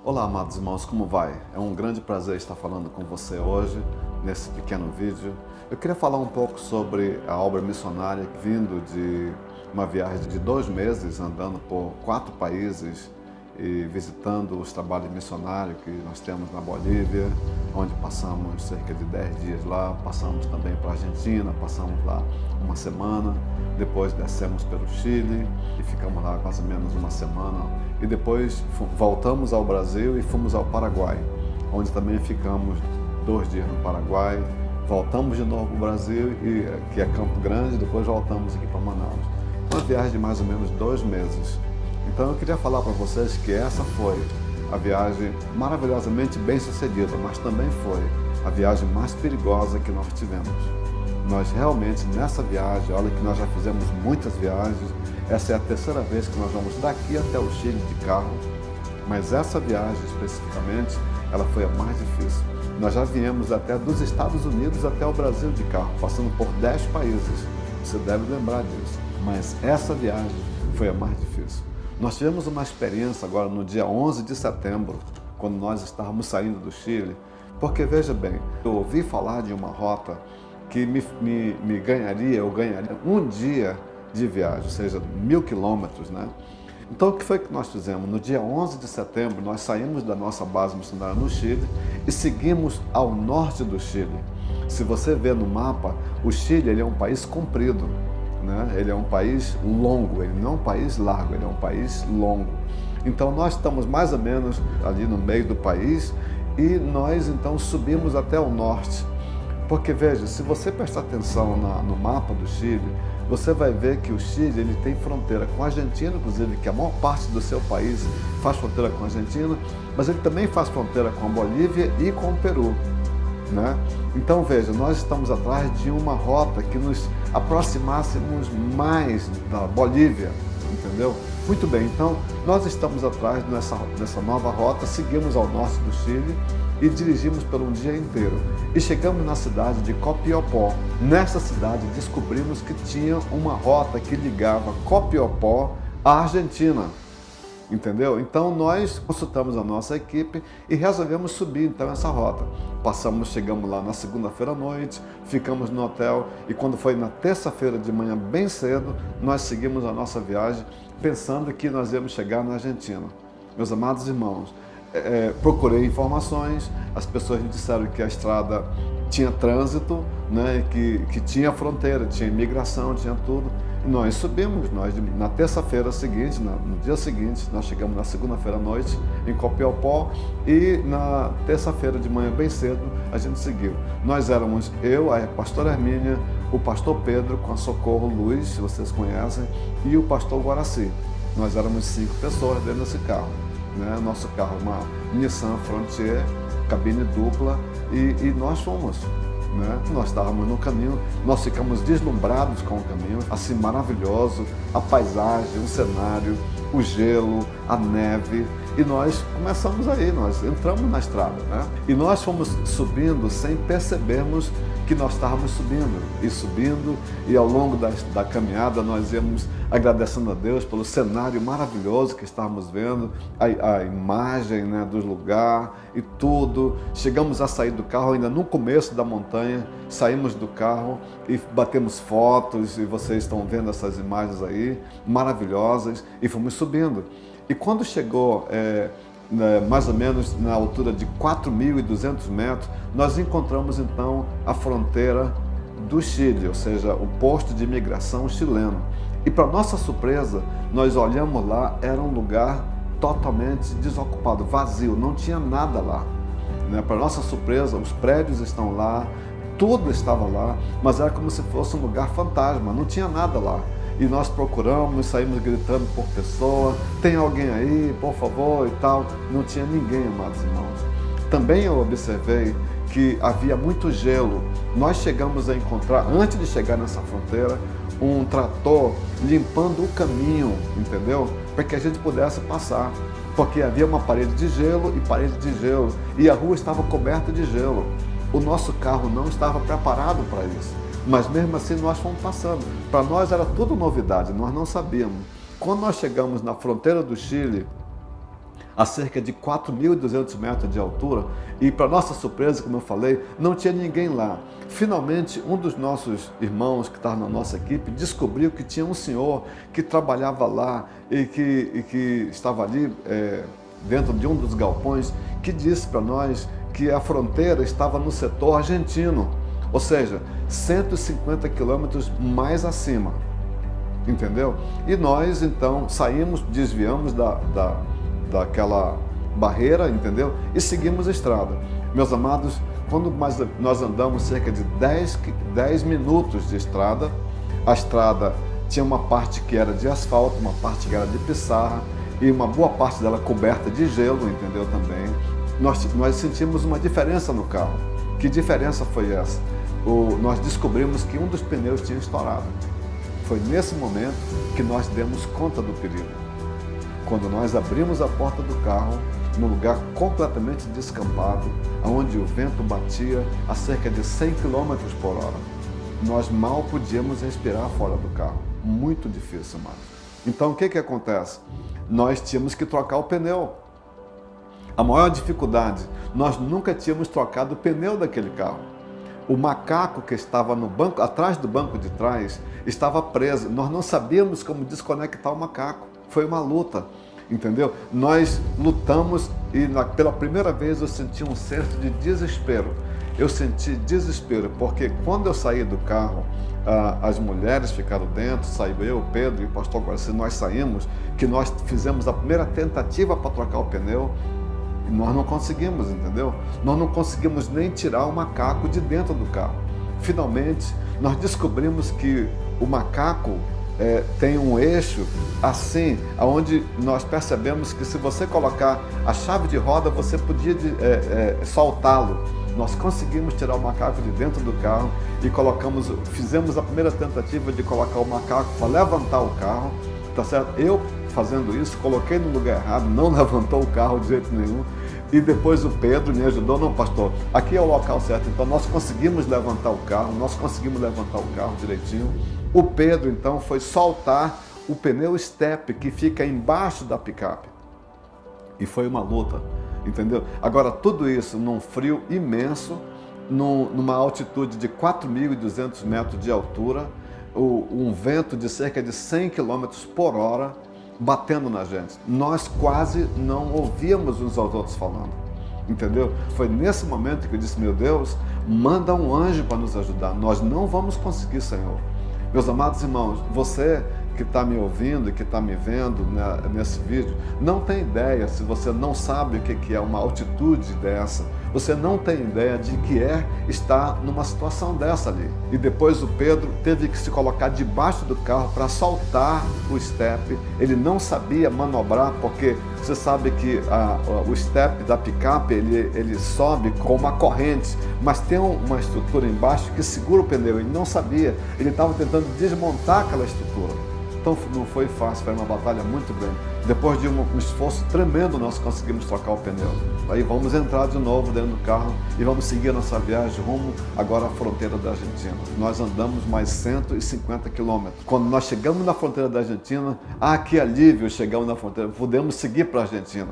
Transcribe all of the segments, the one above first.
Olá, amados irmãos, como vai? É um grande prazer estar falando com você hoje, nesse pequeno vídeo. Eu queria falar um pouco sobre a obra missionária, vindo de uma viagem de 2 meses, andando por 4 países e visitando os trabalhos missionários que nós temos na Bolívia, onde passamos cerca de 10 dias lá, passamos também para a Argentina, passamos lá uma semana, depois descemos pelo Chile e ficamos lá mais ou menos uma semana, e depois voltamos ao Brasil e fomos ao Paraguai, onde também ficamos 2 dias no Paraguai, voltamos de novo para o Brasil, que é Campo Grande, depois voltamos aqui para Manaus. Uma viagem de mais ou menos 2 meses. Então eu queria falar para vocês que essa foi a viagem maravilhosamente bem sucedida, mas também foi a viagem mais perigosa que nós tivemos. Nós realmente, nessa viagem, olha que nós já fizemos muitas viagens, essa é a 3ª vez que nós vamos daqui até o Chile de carro, mas essa viagem especificamente, ela foi a mais difícil. Nós já viemos até dos Estados Unidos até o Brasil de carro, passando por 10 países, você deve lembrar disso, mas essa viagem foi a mais difícil. Nós tivemos uma experiência agora no dia 11 de setembro, quando nós estávamos saindo do Chile, porque veja bem, eu ouvi falar de uma rota que eu ganharia um dia de viagem, ou seja, 1000 quilômetros, né? Então o que foi que nós fizemos? No dia 11 de setembro, nós saímos da nossa base missionária no Chile e seguimos ao norte do Chile. Se você ver no mapa, o Chile ele é um país comprido, né? Ele é um país longo, ele não é um país largo, ele é um país longo. Então nós estamos mais ou menos ali no meio do país e nós então subimos até o norte. Porque veja, se você prestar atenção no mapa do Chile, você vai ver que o Chile ele tem fronteira com a Argentina, inclusive que a maior parte do seu país faz fronteira com a Argentina, mas ele também faz fronteira com a Bolívia e com o Peru, né? Então veja, nós estamos atrás de uma rota que nos aproximássemos mais da Bolívia, entendeu? Muito bem, então nós estamos atrás dessa nova rota, seguimos ao norte do Chile e dirigimos por um dia inteiro. E chegamos na cidade de Copiapó. Nessa cidade descobrimos que tinha uma rota que ligava Copiapó à Argentina. Entendeu? Então nós consultamos a nossa equipe e resolvemos subir então essa rota. Chegamos lá na segunda-feira à noite, ficamos no hotel e quando foi na terça-feira de manhã bem cedo, nós seguimos a nossa viagem pensando que nós íamos chegar na Argentina. Meus amados irmãos, procurei informações, as pessoas me disseram que a estrada tinha trânsito, né, que tinha fronteira, tinha imigração, tinha tudo. E nós subimos, na terça-feira seguinte, no dia seguinte, nós chegamos na segunda-feira à noite em Copiapó e na terça-feira de manhã bem cedo a gente seguiu. Nós éramos eu, a pastora Hermínia, o pastor Pedro com a Socorro Luz, se vocês conhecem, e o pastor Guaraci. Nós éramos 5 pessoas dentro desse carro. Né? Nosso carro, uma Nissan Frontier, cabine dupla, e nós fomos. Né? Nós estávamos no caminho, nós ficamos deslumbrados com o caminho, assim maravilhoso, a paisagem, o cenário, o gelo, a neve, e nós começamos aí, nós entramos na estrada, né? E nós fomos subindo sem percebermos que nós estávamos subindo, e ao longo da caminhada nós íamos agradecendo a Deus pelo cenário maravilhoso que estávamos vendo, a imagem, né, do lugar e tudo. Chegamos a sair do carro ainda no começo da montanha, saímos do carro e batemos fotos, e vocês estão vendo essas imagens aí, maravilhosas, e fomos subindo. E quando chegou mais ou menos na altura de 4.200 metros, nós encontramos então a fronteira do Chile, ou seja, o posto de imigração chileno. E para nossa surpresa, nós olhamos lá, era um lugar totalmente desocupado, vazio, não tinha nada lá. Né? Para nossa surpresa, os prédios estão lá, tudo estava lá, mas era como se fosse um lugar fantasma, não tinha nada lá. E nós procuramos, saímos gritando por pessoa, tem alguém aí, por favor, e tal. Não tinha ninguém, amados irmãos. Também eu observei que havia muito gelo. Nós chegamos a encontrar, antes de chegar nessa fronteira, um trator limpando o caminho, entendeu? Para que a gente pudesse passar. Porque havia uma parede de gelo e parede de gelo. E a rua estava coberta de gelo. O nosso carro não estava preparado para isso. Mas mesmo assim nós fomos passando. Para nós era tudo novidade, nós não sabíamos. Quando nós chegamos na fronteira do Chile, a cerca de 4.200 metros de altura, e para nossa surpresa, como eu falei, não tinha ninguém lá. Finalmente, um dos nossos irmãos que estava na nossa equipe descobriu que tinha um senhor que trabalhava lá e que estava ali dentro de um dos galpões, que disse para nós que a fronteira estava no setor argentino, ou seja, 150 quilômetros mais acima. Entendeu? E nós, então, saímos, desviamos daquela barreira, entendeu? E seguimos a estrada. Meus amados, quando nós andamos cerca de 10 minutos de estrada, a estrada tinha uma parte que era de asfalto, uma parte que era de pissarra e uma boa parte dela coberta de gelo, entendeu também. Nós sentimos uma diferença no carro. Que diferença foi essa? Nós descobrimos que um dos pneus tinha estourado. Foi nesse momento que nós demos conta do perigo. Quando nós abrimos a porta do carro, num lugar completamente descampado, onde o vento batia a cerca de 100 km por hora, nós mal podíamos respirar fora do carro. Muito difícil, mano. Então, o que acontece? Nós tínhamos que trocar o pneu. A maior dificuldade, nós nunca tínhamos trocado o pneu daquele carro. O macaco que estava no banco, atrás do banco de trás, estava preso. Nós não sabíamos como desconectar o macaco. Foi uma luta, entendeu? Nós lutamos e pela primeira vez eu senti um senso de desespero. Eu senti desespero porque quando eu saí do carro, as mulheres ficaram dentro, saiu eu, Pedro e o pastor Guaraci, nós saímos, que nós fizemos a primeira tentativa para trocar o pneu. E nós não conseguimos, entendeu? Nós não conseguimos nem tirar o macaco de dentro do carro. Finalmente, nós descobrimos que o macaco tem um eixo assim, onde nós percebemos que se você colocar a chave de roda, você podia soltá-lo. Nós conseguimos tirar o macaco de dentro do carro e fizemos a primeira tentativa de colocar o macaco para levantar o carro, tá certo? Eu, fazendo isso, coloquei no lugar errado, não levantou o carro de jeito nenhum. E depois o Pedro me ajudou, não, pastor, aqui é o local certo. Então nós conseguimos levantar o carro, direitinho. O Pedro então foi soltar o pneu step que fica embaixo da picape. E foi uma luta, entendeu? Agora tudo isso num frio imenso, numa altitude de 4.200 metros de altura, um vento de cerca de 100 km por hora, batendo na gente. Nós quase não ouvíamos uns aos outros falando, entendeu? Foi nesse momento que eu disse, meu Deus, manda um anjo para nos ajudar. Nós não vamos conseguir, Senhor. Meus amados irmãos, você que está me ouvindo e que está me vendo nesse vídeo, não tem ideia, se você não sabe o que é uma altitude dessa, você não tem ideia de que estar numa situação dessa ali. E depois o Pedro teve que se colocar debaixo do carro para soltar o step. Ele não sabia manobrar, porque você sabe que o step da picape ele sobe com uma corrente, mas tem uma estrutura embaixo que segura o pneu. Ele não sabia, ele estava tentando desmontar aquela estrutura. Então não foi fácil, foi uma batalha muito grande. Depois de um esforço tremendo, nós conseguimos trocar o pneu. Aí vamos entrar de novo dentro do carro e vamos seguir a nossa viagem rumo agora à fronteira da Argentina. Nós andamos mais 150 quilômetros. Quando nós chegamos na fronteira da Argentina, que alívio, chegamos na fronteira, podemos seguir para a Argentina.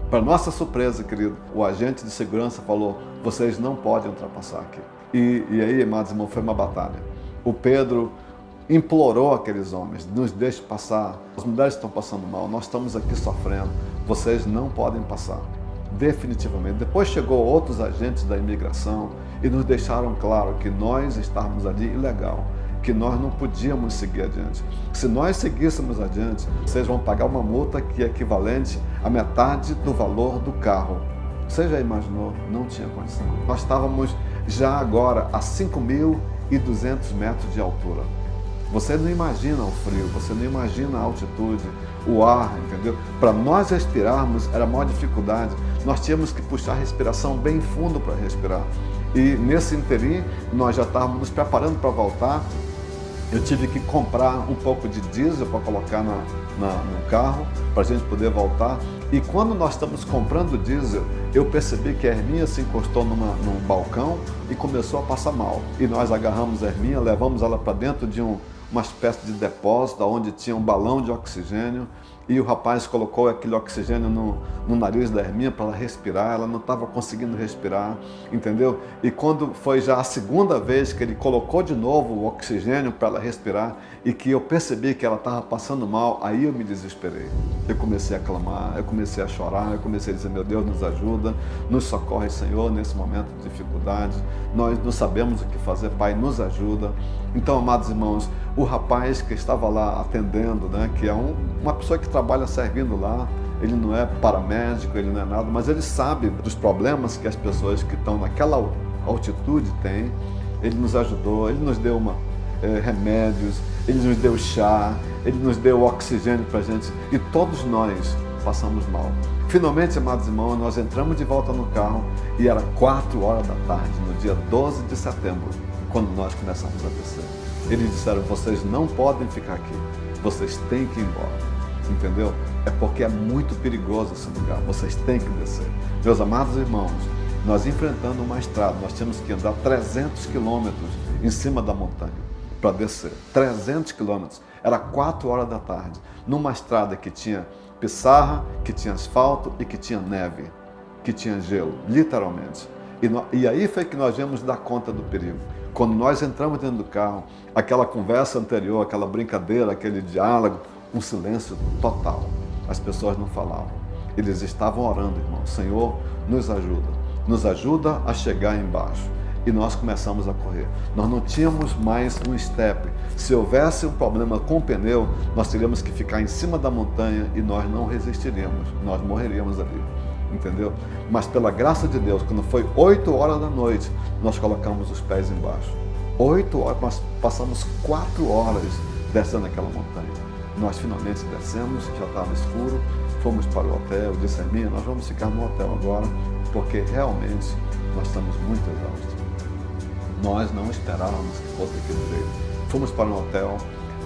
Para nossa surpresa, querido, o agente de segurança falou, vocês não podem ultrapassar aqui. E aí, amados irmãos, foi uma batalha. O Pedro implorou aqueles homens, nos deixe passar, as mulheres estão passando mal, nós estamos aqui sofrendo, vocês não podem passar, definitivamente. Depois chegou outros agentes da imigração e nos deixaram claro que nós estávamos ali ilegal, que nós não podíamos seguir adiante. Se nós seguíssemos adiante, vocês vão pagar uma multa que é equivalente à metade do valor do carro. Você já imaginou? Não tinha condição. Nós estávamos já agora a 5.200 metros de altura. Você não imagina o frio, você não imagina a altitude, o ar, entendeu? Para nós respirarmos era a maior dificuldade. Nós tínhamos que puxar a respiração bem fundo para respirar. E nesse interim, nós já estávamos nos preparando para voltar. Eu tive que comprar um pouco de diesel para colocar no carro, para a gente poder voltar. E quando nós estamos comprando diesel, eu percebi que a Herminha se encostou num balcão e começou a passar mal. E nós agarramos a Herminha, levamos ela para dentro de uma espécie de depósito, onde tinha um balão de oxigênio, e o rapaz colocou aquele oxigênio no nariz da Herminha para ela respirar, ela não estava conseguindo respirar, entendeu? E quando foi já a segunda vez que ele colocou de novo o oxigênio para ela respirar e que eu percebi que ela estava passando mal, aí eu me desesperei. Eu comecei a clamar, eu comecei a chorar, eu comecei a dizer, meu Deus, nos ajuda, nos socorre, Senhor, nesse momento de dificuldade. Nós não sabemos o que fazer, Pai, nos ajuda. Então, amados irmãos, o rapaz que estava lá atendendo, né, que é uma pessoa que trabalha servindo lá, ele não é paramédico, ele não é nada, mas ele sabe dos problemas que as pessoas que estão naquela altitude têm. Ele nos ajudou, ele nos deu remédios, ele nos deu chá, ele nos deu oxigênio para a gente, e todos nós passamos mal. Finalmente, amados irmãos, nós entramos de volta no carro e era 4 horas da tarde, no dia 12 de setembro, quando nós começamos a descer. Eles disseram, vocês não podem ficar aqui, vocês têm que ir embora, entendeu? É porque é muito perigoso esse lugar, vocês têm que descer. Meus amados irmãos, nós enfrentando uma estrada, nós tínhamos que andar 300 quilômetros em cima da montanha para descer, 300 quilômetros, era 4 horas da tarde, numa estrada que tinha pissarra, que tinha asfalto e que tinha neve, que tinha gelo, literalmente. E aí foi que nós viemos dar conta do perigo. Quando nós entramos dentro do carro, aquela conversa anterior, aquela brincadeira, aquele diálogo, um silêncio total. As pessoas não falavam. Eles estavam orando, irmão. Senhor, nos ajuda a chegar embaixo. E nós começamos a correr. Nós não tínhamos mais um step. Se houvesse um problema com o pneu, nós teríamos que ficar em cima da montanha e nós não resistiríamos. Nós morreríamos ali. Entendeu? Mas pela graça de Deus, quando foi 8 horas da noite, nós colocamos os pés embaixo. 8 horas, nós passamos 4 horas descendo aquela montanha. Nós finalmente descemos, já estava escuro, fomos para o hotel, eu disse, Herminha, nós vamos ficar no hotel agora, porque realmente nós estamos muito exaustos. Nós não esperávamos que fosse daquele jeito. Fomos para um hotel,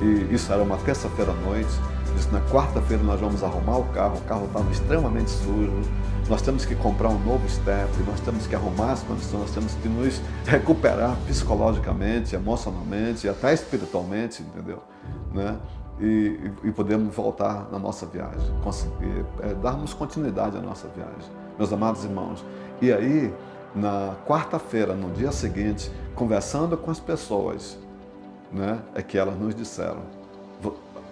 e isso era uma terça-feira à noite. Disse, na quarta-feira nós vamos arrumar o carro estava extremamente sujo, nós temos que comprar um novo step, nós temos que arrumar as condições, nós temos que nos recuperar psicologicamente, emocionalmente e até espiritualmente, entendeu? Né? E podemos voltar na nossa viagem, conseguir darmos continuidade à nossa viagem, meus amados irmãos. E aí, na quarta-feira, no dia seguinte, conversando com as pessoas, né, é que elas nos disseram,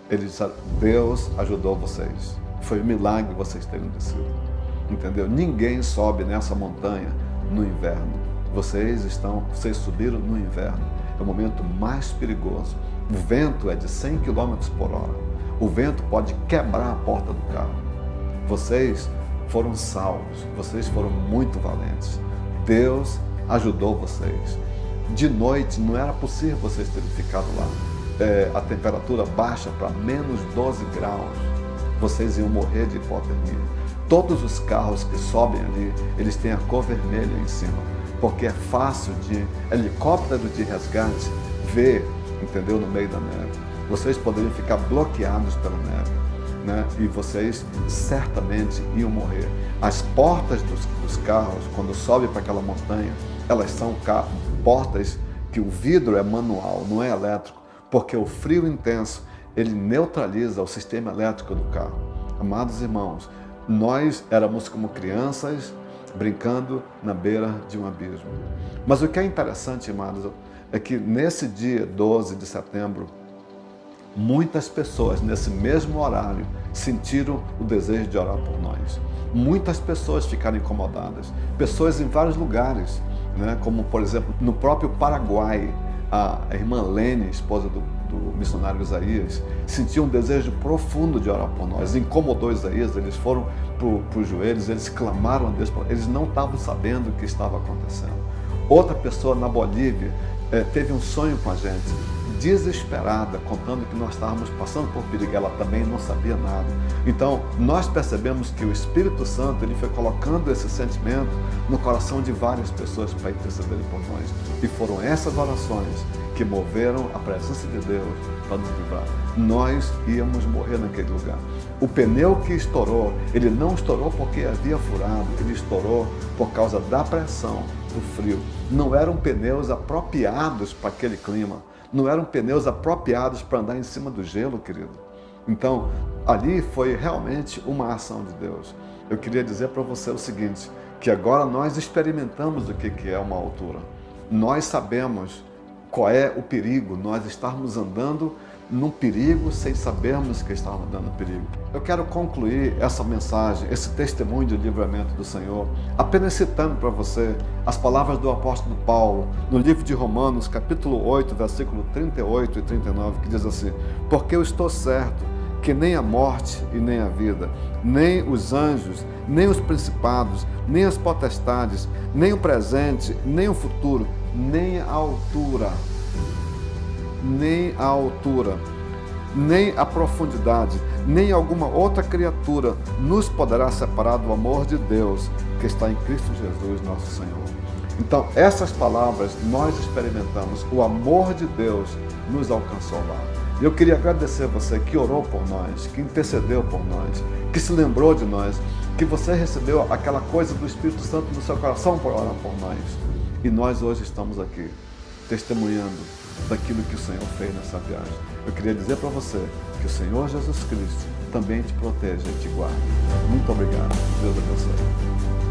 eles disseram, Deus ajudou vocês, foi um milagre vocês terem descido, entendeu? Ninguém sobe nessa montanha no inverno, vocês subiram no inverno, é o momento mais perigoso, o vento é de 100 km por hora, o vento pode quebrar a porta do carro, vocês foram salvos, vocês foram muito valentes, Deus ajudou vocês. De noite não era possível vocês terem ficado lá, a temperatura baixa para menos 12 graus, vocês iam morrer de hipotermia. Todos os carros que sobem ali, eles têm a cor vermelha em cima, porque é fácil de helicóptero de resgate ver, entendeu, no meio da neve. Vocês poderiam ficar bloqueados pela neve, né? E vocês certamente iam morrer. As portas dos carros, quando sobe para aquela montanha, elas são portas que o vidro é manual, não é elétrico, porque o frio intenso, ele neutraliza o sistema elétrico do carro. Amados irmãos, nós éramos como crianças brincando na beira de um abismo. Mas o que é interessante, amados, é que nesse dia 12 de setembro, muitas pessoas nesse mesmo horário sentiram o desejo de orar por nós. Muitas pessoas ficaram incomodadas, pessoas em vários lugares, né? Como por exemplo no próprio Paraguai, a irmã Lene, esposa do missionário Isaías, sentiu um desejo profundo de orar por nós, incomodou Isaías, eles foram para os joelhos, eles clamaram a Deus, eles não estavam sabendo o que estava acontecendo. Outra pessoa na Bolívia teve um sonho com a gente, desesperada, contando que nós estávamos passando por perigo, ela também não sabia nada. Então, nós percebemos que o Espírito Santo, ele foi colocando esse sentimento no coração de várias pessoas para intercederem por nós. E foram essas orações que moveram a presença de Deus para nos livrar. Nós íamos morrer naquele lugar. O pneu que estourou, ele não estourou porque havia furado, ele estourou por causa da pressão, do frio. Não eram pneus apropriados para aquele clima. Não eram pneus apropriados para andar em cima do gelo, querido. Então, ali foi realmente uma ação de Deus. Eu queria dizer para você o seguinte, que agora nós experimentamos o que é uma altura. Nós sabemos qual é o perigo, nós estarmos andando num perigo sem sabermos que estamos andando perigo. Eu quero concluir essa mensagem, esse testemunho de livramento do Senhor, apenas citando para você as palavras do apóstolo Paulo, no livro de Romanos, capítulo 8, versículo 38 e 39, que diz assim: porque eu estou certo que nem a morte e nem a vida, nem os anjos, nem os principados, nem as potestades, nem o presente, nem o futuro, nem a altura, nem a profundidade, nem alguma outra criatura nos poderá separar do amor de Deus que está em Cristo Jesus, nosso Senhor. Então, essas palavras nós experimentamos, o amor de Deus nos alcançou lá. E eu queria agradecer a você que orou por nós, que intercedeu por nós, que se lembrou de nós, que você recebeu aquela coisa do Espírito Santo no seu coração por orar por nós. E nós hoje estamos aqui, testemunhando daquilo que o Senhor fez nessa viagem. Eu queria dizer para você que o Senhor Jesus Cristo também te proteja e te guarde. Muito obrigado. Deus abençoe.